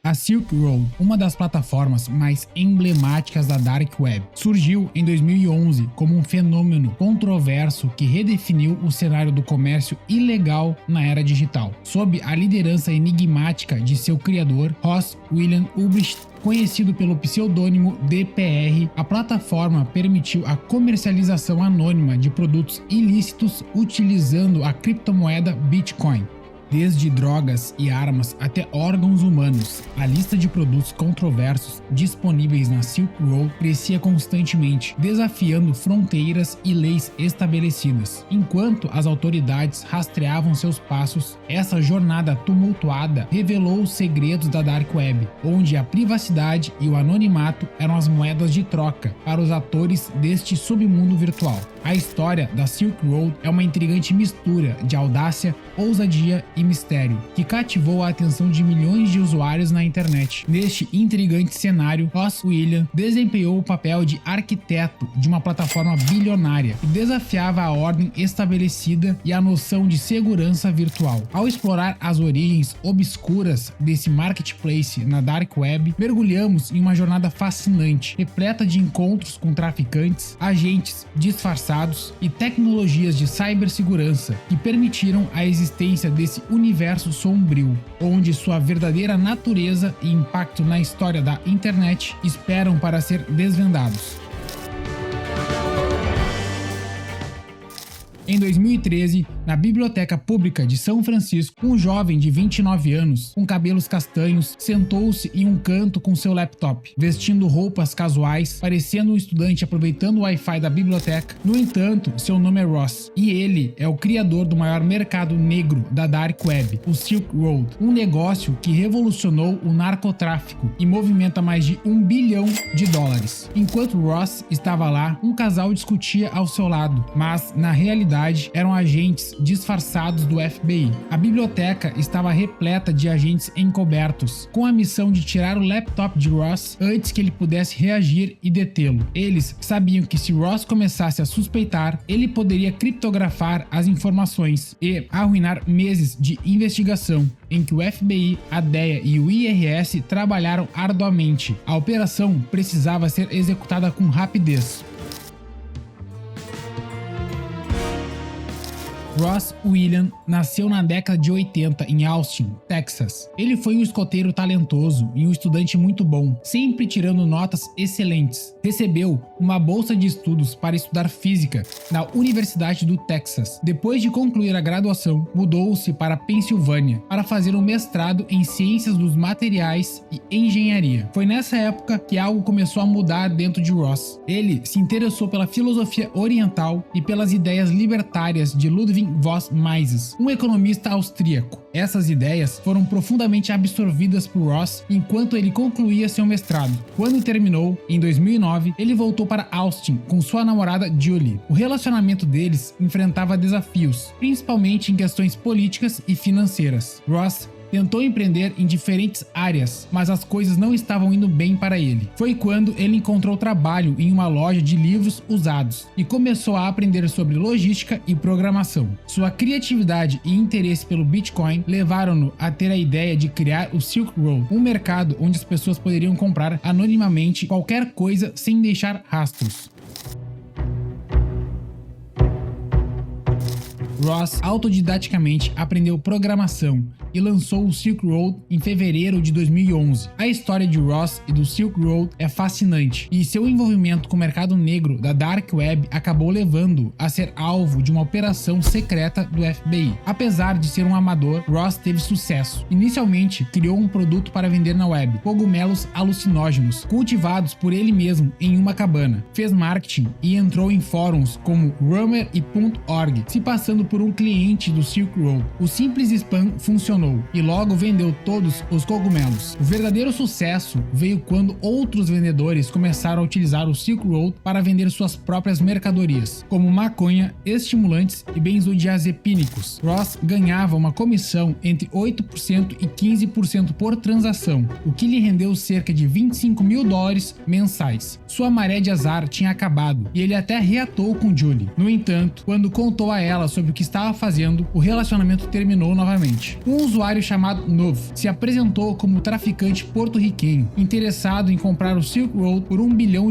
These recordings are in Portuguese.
A Silk Road, uma das plataformas mais emblemáticas da Dark Web, surgiu em 2011 como um fenômeno controverso que redefiniu o cenário do comércio ilegal na era digital. Sob a liderança enigmática de seu criador, Ross William Ulbricht, conhecido pelo pseudônimo DPR, a plataforma permitiu a comercialização anônima de produtos ilícitos utilizando a criptomoeda Bitcoin. Desde drogas e armas até órgãos humanos, a lista de produtos controversos disponíveis na Silk Road crescia constantemente, desafiando fronteiras e leis estabelecidas. Enquanto as autoridades rastreavam seus passos, essa jornada tumultuada revelou os segredos da Dark Web, onde a privacidade e o anonimato eram as moedas de troca para os atores deste submundo virtual. A história da Silk Road é uma intrigante mistura de audácia, ousadia e mistério, que cativou a atenção de milhões de usuários na internet. Neste intrigante cenário, Ross William desempenhou o papel de arquiteto de uma plataforma bilionária que desafiava a ordem estabelecida e a noção de segurança virtual. Ao explorar as origens obscuras desse marketplace na Dark Web, mergulhamos em uma jornada fascinante, repleta de encontros com traficantes, agentes disfarçados e tecnologias de cibersegurança que permitiram a existência desse universo sombrio, onde sua verdadeira natureza e impacto na história da internet esperam para ser desvendados. Em 2013, na Biblioteca Pública de São Francisco, um jovem de 29 anos, com cabelos castanhos, sentou-se em um canto com seu laptop, vestindo roupas casuais, parecendo um estudante aproveitando o Wi-Fi da biblioteca. No entanto, seu nome é Ross, e ele é o criador do maior mercado negro da Dark Web, o Silk Road, um negócio que revolucionou o narcotráfico e movimenta mais de $1 bilhão. Enquanto Ross estava lá, um casal discutia ao seu lado, mas, na realidade, eram agentes disfarçados do FBI. A biblioteca estava repleta de agentes encobertos, com a missão de tirar o laptop de Ross antes que ele pudesse reagir e detê-lo. Eles sabiam que se Ross começasse a suspeitar, ele poderia criptografar as informações e arruinar meses de investigação em que o FBI, a DEA e o IRS trabalharam arduamente. A operação precisava ser executada com rapidez. Ross William nasceu na década de 80 em Austin, Texas. Ele foi um escoteiro talentoso e um estudante muito bom, sempre tirando notas excelentes. Recebeu uma bolsa de estudos para estudar física na Universidade do Texas. Depois de concluir a graduação, mudou-se para a Pensilvânia para fazer um mestrado em Ciências dos Materiais e Engenharia. Foi nessa época que algo começou a mudar dentro de Ross. Ele se interessou pela filosofia oriental e pelas ideias libertárias de Ludwig von Mises, um economista austríaco. Essas ideias foram profundamente absorvidas por Ross enquanto ele concluía seu mestrado. Quando terminou, em 2009, ele voltou para Austin com sua namorada Julie. O relacionamento deles enfrentava desafios, principalmente em questões políticas e financeiras. Ross tentou empreender em diferentes áreas, mas as coisas não estavam indo bem para ele. Foi quando ele encontrou trabalho em uma loja de livros usados e começou a aprender sobre logística e programação. Sua criatividade e interesse pelo Bitcoin levaram-no a ter a ideia de criar o Silk Road, um mercado onde as pessoas poderiam comprar anonimamente qualquer coisa sem deixar rastros. Ross autodidaticamente aprendeu programação e lançou o Silk Road em fevereiro de 2011. A história de Ross e do Silk Road é fascinante, e seu envolvimento com o mercado negro da Dark Web acabou levando a ser alvo de uma operação secreta do FBI. Apesar de ser um amador, Ross teve sucesso. Inicialmente, criou um produto para vender na web, cogumelos alucinógenos, cultivados por ele mesmo em uma cabana. Fez marketing e entrou em fóruns como Rumor e .org, se passando por um cliente do Silk Road. O simples spam funcionou e logo vendeu todos os cogumelos. O verdadeiro sucesso veio quando outros vendedores começaram a utilizar o Silk Road para vender suas próprias mercadorias, como maconha, estimulantes e benzodiazepínicos. Ross ganhava uma comissão entre 8% e 15% por transação, o que lhe rendeu cerca de $25 mil mensais. Sua maré de azar tinha acabado e ele até reatou com Julie. No entanto, quando contou a ela sobre que estava fazendo, o relacionamento terminou novamente. Um usuário chamado Nov se apresentou como traficante porto-riquenho, interessado em comprar o Silk Road por $1 bilhão.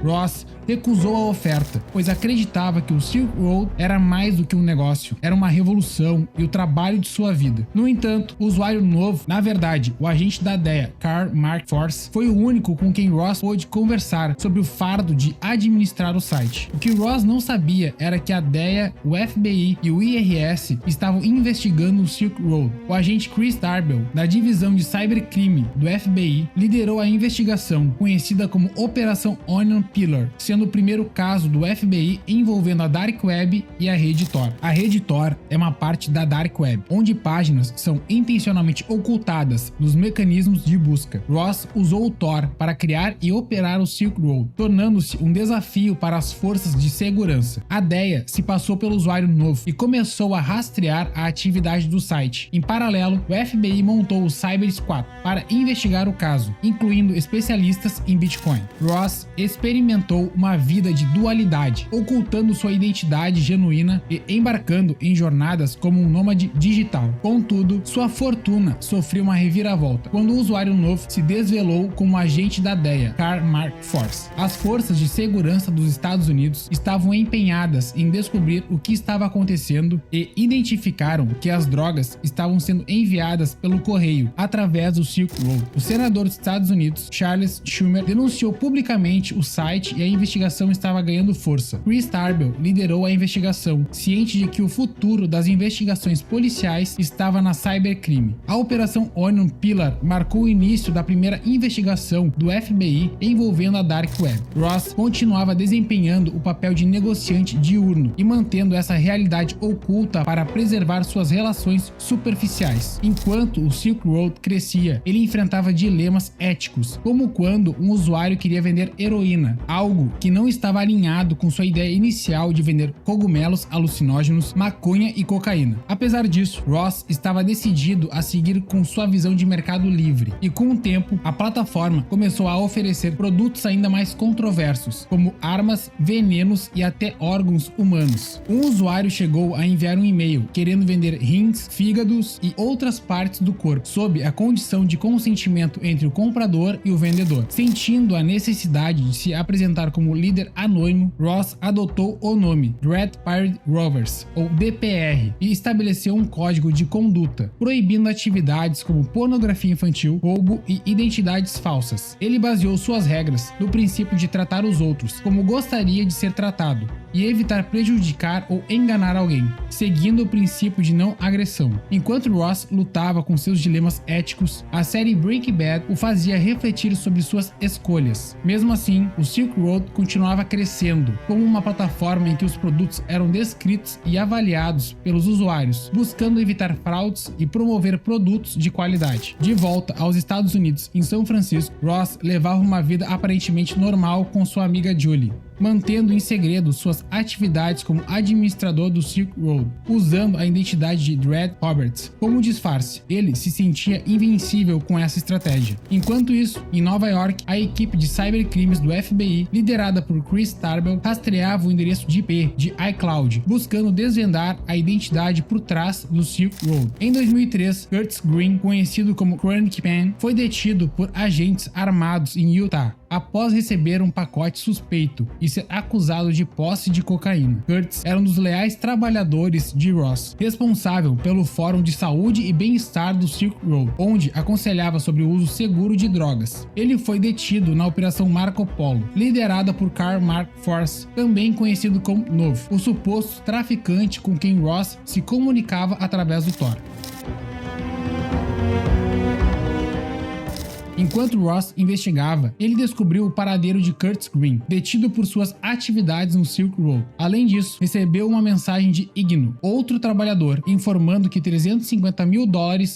Ross recusou a oferta, pois acreditava que o Silk Road era mais do que um negócio, era uma revolução e o trabalho de sua vida. No entanto, o usuário novo, na verdade, o agente da DEA, Carl Mark Force, foi o único com quem Ross pôde conversar sobre o fardo de administrar o site. O que Ross não sabia era que a DEA, o FBI e o IRS estavam investigando o Silk Road. O agente Chris Tarbell, da divisão de cybercrime do FBI, liderou a investigação, conhecida como Operação Onion Pillar, sendo o primeiro caso do FBI envolvendo a Dark Web e a rede Tor. A rede Tor é uma parte da Dark Web, onde páginas são intencionalmente ocultadas nos mecanismos de busca. Ross usou o Tor para criar e operar o Silk Road, tornando-se um desafio para as forças de segurança. A DEA se passou pelo usuário novo e começou a rastrear a atividade do site. Em paralelo, o FBI montou o Cyber Squad para investigar o caso, incluindo especialistas em Bitcoin. Ross experimentou uma vida de dualidade, ocultando sua identidade genuína e embarcando em jornadas como um nômade digital. Contudo, sua fortuna sofreu uma reviravolta quando o usuário novo se desvelou como agente da DEA, Carl Mark Force. As forças de segurança dos Estados Unidos estavam empenhadas em descobrir o que estava acontecendo e identificaram que as drogas estavam sendo enviadas pelo correio através do Silk Road. O senador dos Estados Unidos, Charles Schumer, denunciou publicamente o site e a investigação estava ganhando força. Chris Tarbell liderou a investigação, ciente de que o futuro das investigações policiais estava na cybercrime. A Operação Onion Pillar marcou o início da primeira investigação do FBI envolvendo a Dark Web. Ross continuava desempenhando o papel de negociante diurno e mantendo essa realidade oculta para preservar suas relações superficiais. Enquanto o Silk Road crescia, ele enfrentava dilemas éticos, como quando um usuário queria vender heroína, algo que não estava alinhado com sua ideia inicial de vender cogumelos alucinógenos, maconha e cocaína. Apesar disso, Ross estava decidido a seguir com sua visão de mercado livre, e com o tempo, a plataforma começou a oferecer produtos ainda mais controversos, como armas, venenos e até órgãos humanos. Um usuário chegou a enviar um e-mail querendo vender rins, fígados e outras partes do corpo, sob a condição de consentimento entre o comprador e o vendedor. Sentindo a necessidade de se apresentar como líder anônimo, Ross adotou o nome Dread Pirate Rovers, ou DPR, e estabeleceu um código de conduta, proibindo atividades como pornografia infantil, roubo e identidades falsas. Ele baseou suas regras no princípio de tratar os outros como gostaria de ser tratado e evitar prejudicar ou enganar alguém, seguindo o princípio de não agressão. Enquanto Ross lutava com seus dilemas éticos, a série Breaking Bad o fazia refletir sobre suas escolhas. Mesmo assim, o Silk Road continuava crescendo, como uma plataforma em que os produtos eram descritos e avaliados pelos usuários, buscando evitar fraudes e promover produtos de qualidade. De volta aos Estados Unidos, em São Francisco, Ross levava uma vida aparentemente normal com sua amiga Julie, mantendo em segredo suas atividades como administrador do Silk Road, usando a identidade de Dread Roberts como disfarce. Ele se sentia invencível com essa estratégia. Enquanto isso, em Nova York, a equipe de cybercrimes do FBI, liderada por Chris Tarbell, rastreava o endereço de IP de iCloud, buscando desvendar a identidade por trás do Silk Road. Em 2003, Curtis Green, conhecido como Chronic Pen, foi detido por agentes armados em Utah após receber um pacote suspeito e ser acusado de posse de cocaína. Curtis era um dos leais trabalhadores de Ross, responsável pelo Fórum de Saúde e Bem-Estar do Silk Road, onde aconselhava sobre o uso seguro de drogas. Ele foi detido na Operação Marco Polo, liderada por Carl Mark Force, também conhecido como Novo, o suposto traficante com quem Ross se comunicava através do Tor. Enquanto Ross investigava, ele descobriu o paradeiro de Curtis Green, detido por suas atividades no Silk Road. Além disso, recebeu uma mensagem de Igno, outro trabalhador, informando que $350 mil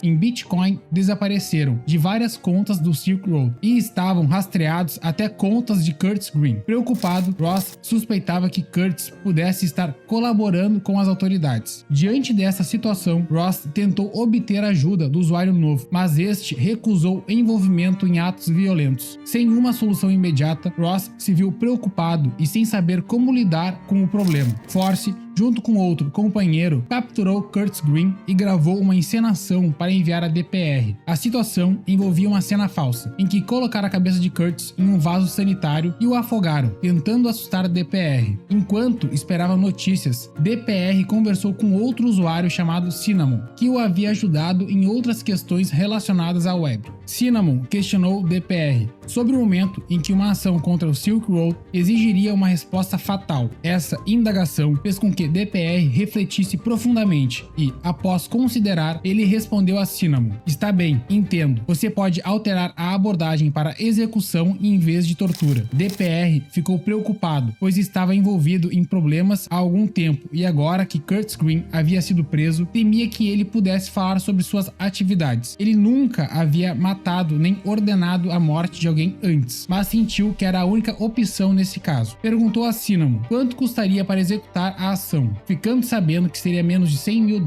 em Bitcoin desapareceram de várias contas do Silk Road e estavam rastreados até contas de Curtis Green. Preocupado, Ross suspeitava que Curtis pudesse estar colaborando com as autoridades. Diante dessa situação, Ross tentou obter ajuda do usuário novo, mas este recusou envolvimento em atos violentos. Sem uma solução imediata, Ross se viu preocupado e sem saber como lidar com o problema. Force junto com outro companheiro, capturou Curtis Green e gravou uma encenação para enviar à DPR. A situação envolvia uma cena falsa, em que colocaram a cabeça de Curtis em um vaso sanitário e o afogaram, tentando assustar a DPR. Enquanto esperava notícias, DPR conversou com outro usuário chamado Cinnamon, que o havia ajudado em outras questões relacionadas à web. Cinnamon questionou DPR sobre o momento em que uma ação contra o Silk Road exigiria uma resposta fatal. Essa indagação fez com que DPR refletisse profundamente e, após considerar, ele respondeu a Cinnamon: "Está bem, entendo. Você pode alterar a abordagem para execução em vez de tortura." DPR ficou preocupado, pois estava envolvido em problemas há algum tempo e agora que Curtis Green havia sido preso, temia que ele pudesse falar sobre suas atividades. Ele nunca havia matado nem ordenado a morte de alguém antes, mas sentiu que era a única opção nesse caso. Perguntou a Cinnamon quanto custaria para executar a ação, ficando sabendo que seria menos de $100 mil,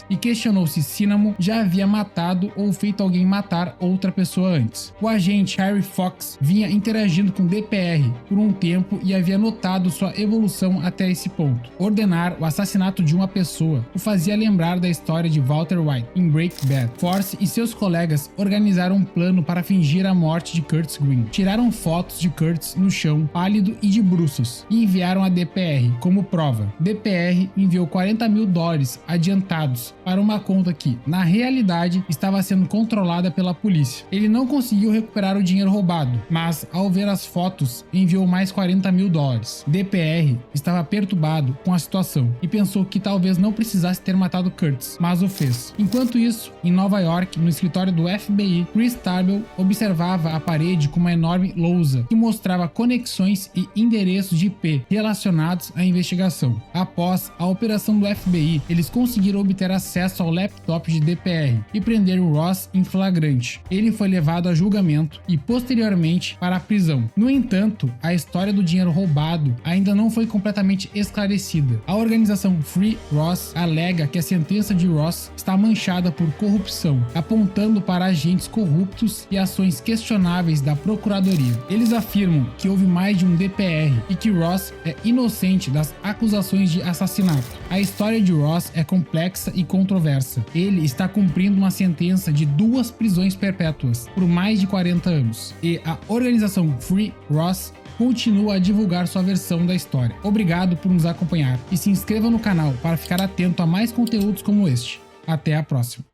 e questionou se Cinnamon já havia matado ou feito alguém matar outra pessoa antes. O agente Harry Fox vinha interagindo com DPR por um tempo e havia notado sua evolução até esse ponto. Ordenar o assassinato de uma pessoa o fazia lembrar da história de Walter White em Breaking Bad. Force e seus colegas organizaram um plano para fingir a morte de Curtis Green. Tiraram fotos de Curtis no chão, pálido e de bruços, e enviaram a DPR como prova. DPR enviou $40 mil adiantados para uma conta que, na realidade, estava sendo controlada pela polícia. Ele não conseguiu recuperar o dinheiro roubado, mas, ao ver as fotos, enviou mais $40 mil. DPR estava perturbado com a situação e pensou que talvez não precisasse ter matado Curtis, mas o fez. Enquanto isso, em Nova York, no escritório do FBI, Chris Tarbell observava a parede com uma enorme lousa que mostrava conexões e endereços de IP relacionados à investigação. Após a operação do FBI, eles conseguiram obter acesso ao laptop de DPR e prender o Ross em flagrante. Ele foi levado a julgamento e posteriormente para a prisão. No entanto, a história do dinheiro roubado ainda não foi completamente esclarecida. A organização Free Ross alega que a sentença de Ross está manchada por corrupção, apontando para agentes corruptos e ações questionáveis da procuradoria. Eles afirmam que houve mais de um DPR e que Ross é inocente das acusações de assassinato. A história de Ross é complexa e controversa. Ele está cumprindo uma sentença de 2 prisões perpétuas por mais de 40 anos. E a organização Free Ross continua a divulgar sua versão da história. Obrigado por nos acompanhar e se inscreva no canal para ficar atento a mais conteúdos como este. Até a próxima.